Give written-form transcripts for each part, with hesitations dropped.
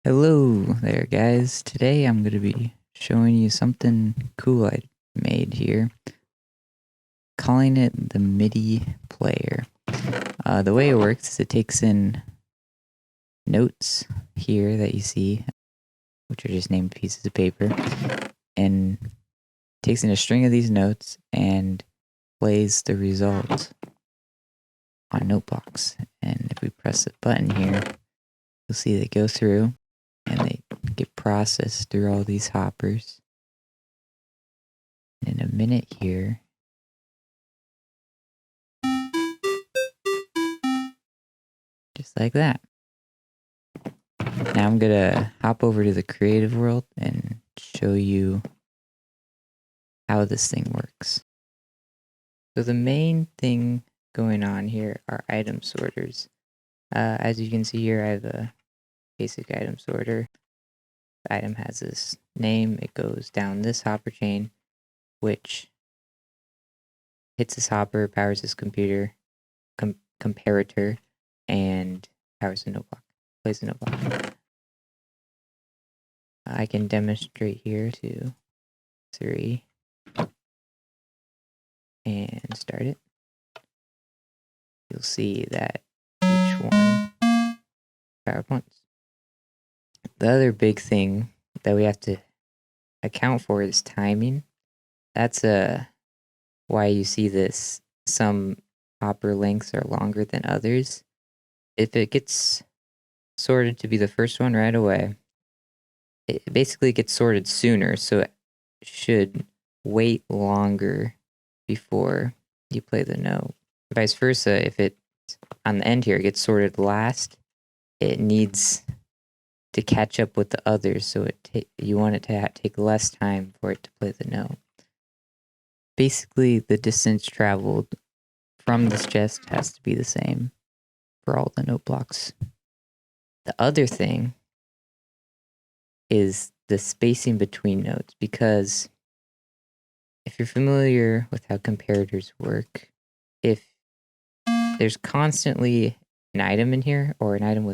Hello there, guys. Today I'm going to be showing you something cool I made here, calling it the Midi player. The way it works is it takes in notes here that you see, which are just named pieces of paper, and takes in a string of these notes and plays the result on note blocks. And if we press the button here, you'll see they go through and they get processed through all these hoppers. In a minute here, just like that. Now I'm gonna hop over to the creative world and show you how this thing works. So the main thing going on here are item sorters. As you can see here, I have a basic item sorter. The item has this name. It goes down this hopper chain, which hits this hopper, powers this computer, comparator, and powers the note block, plays the note block. I can demonstrate here to 3 and start it. You'll see that each one powered once. The other big thing that we have to account for is timing. That's why you see this. Some hopper lengths are longer than others. If it gets sorted to be the first one right away, it basically gets sorted sooner, so it should wait longer before you play the note. Vice versa, if it on the end here gets sorted last, it needs to catch up with the others, so you want it to take less time for it to play the note. Basically, the distance traveled from this chest has to be the same for all the note blocks. The other thing is the spacing between notes, because if you're familiar with how comparators work, if there's constantly an item in here, or an item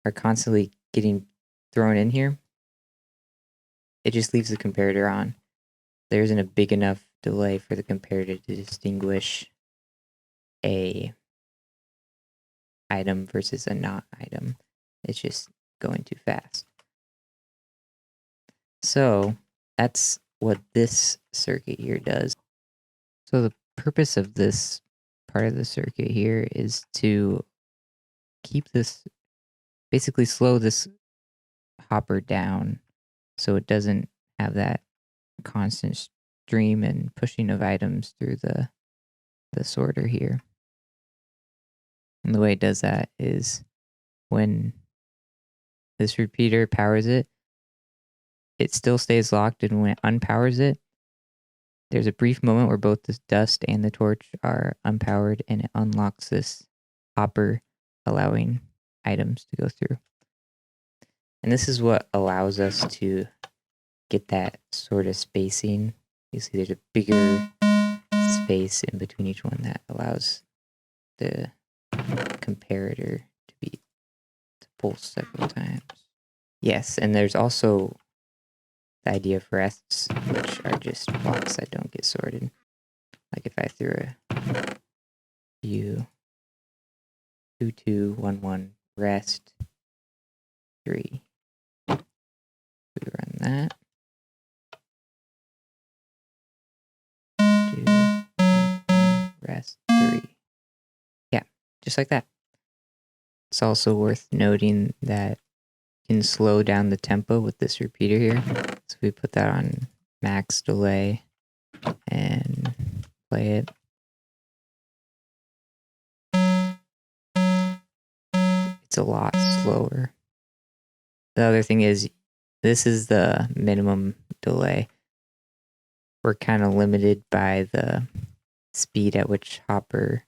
are constantly getting thrown in here, it just leaves the comparator on. There isn't a big enough delay for the comparator to distinguish a item versus a not item. It's just going too fast. So that's what this circuit here does. So the purpose of this part of the circuit here is to keep this, basically slow this hopper down so it doesn't have that constant stream and pushing of items through the sorter here. And the way it does that is when this repeater powers it, it still stays locked, and when it unpowers it, there's a brief moment where both the dust and the torch are unpowered, and it unlocks this hopper, allowing items to go through. And this is what allows us to get that sort of spacing. You see there's a bigger space in between each one that allows the comparator to pulse several times. Yes, and there's also the idea of rests, which are just blocks that don't get sorted. Like if I threw a U 2 2 1 1 rest 3, we run that. 2 1 1 rest 3. Yeah, just like that. It's also worth noting that you can slow down the tempo with this repeater here. So we put that on max delay and play it. It's a lot slower. The other thing is, this is the minimum delay. We're kind of limited by the speed at which hoppers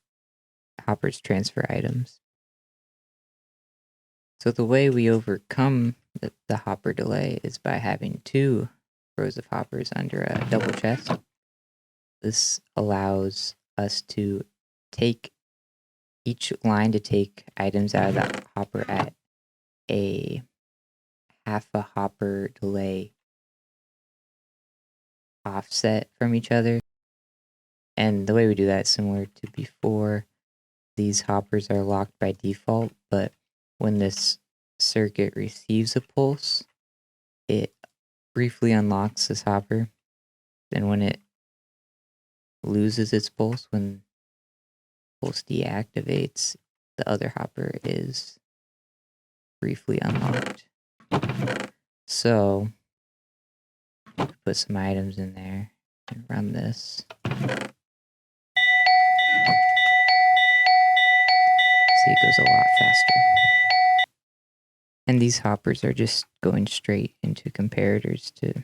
transfer items. So the way we overcome the hopper delay is by having 2 rows of hoppers under a double chest. This allows us to take each line to take items out of the hopper at a half a hopper delay offset from each other. And the way we do that is similar to before. These hoppers are locked by default, but when this circuit receives a pulse, it briefly unlocks this hopper. Then when it loses its pulse, when pulse deactivates, the other hopper is briefly unlocked. So put some items in there and run this. See, it goes a lot faster. And these hoppers are just going straight into comparators to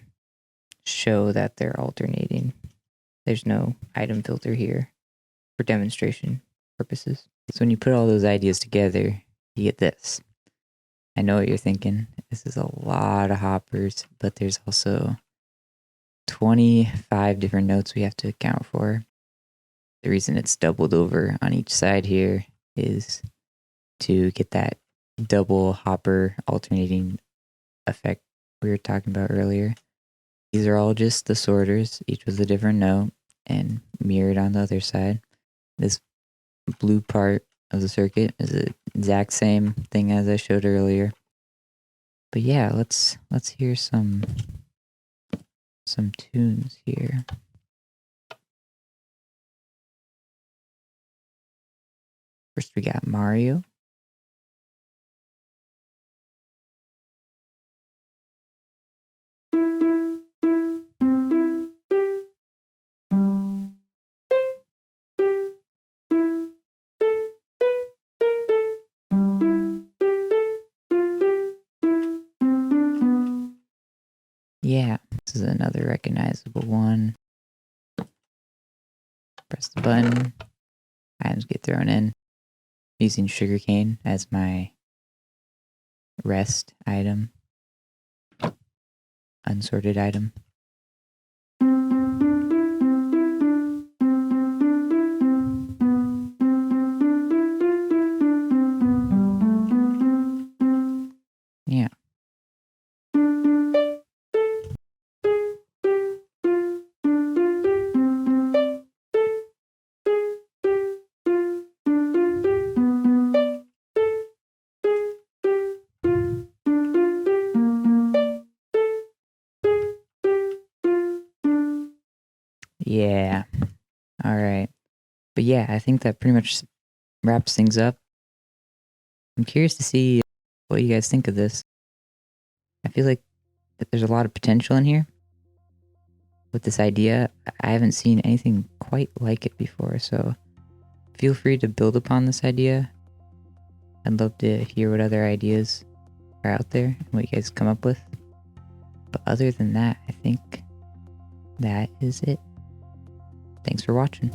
show that they're alternating. There's no item filter here for demonstration purposes. So when you put all those ideas together, you get this. I know what you're thinking. This is a lot of hoppers, but there's also 25 different nodes we have to account for. The reason it's doubled over on each side here is to get that double hopper alternating effect we were talking about earlier. These are all just the sorters, each with a different node and mirrored on the other side. This blue part of the circuit is the exact same thing as I showed earlier. But yeah, let's hear some tunes here. First we got Mario. Yeah, this is another recognizable one. Press the button. Items get thrown in. Using sugarcane as my rest item. Unsorted item. Yeah. Yeah. All right. But yeah, I think that pretty much wraps things up. I'm curious to see what you guys think of this. I feel like that there's a lot of potential in here with this idea. I haven't seen anything quite like it before, so feel free to build upon this idea. I'd love to hear what other ideas are out there and what you guys come up with. But other than that, I think that is it. Thanks for watching.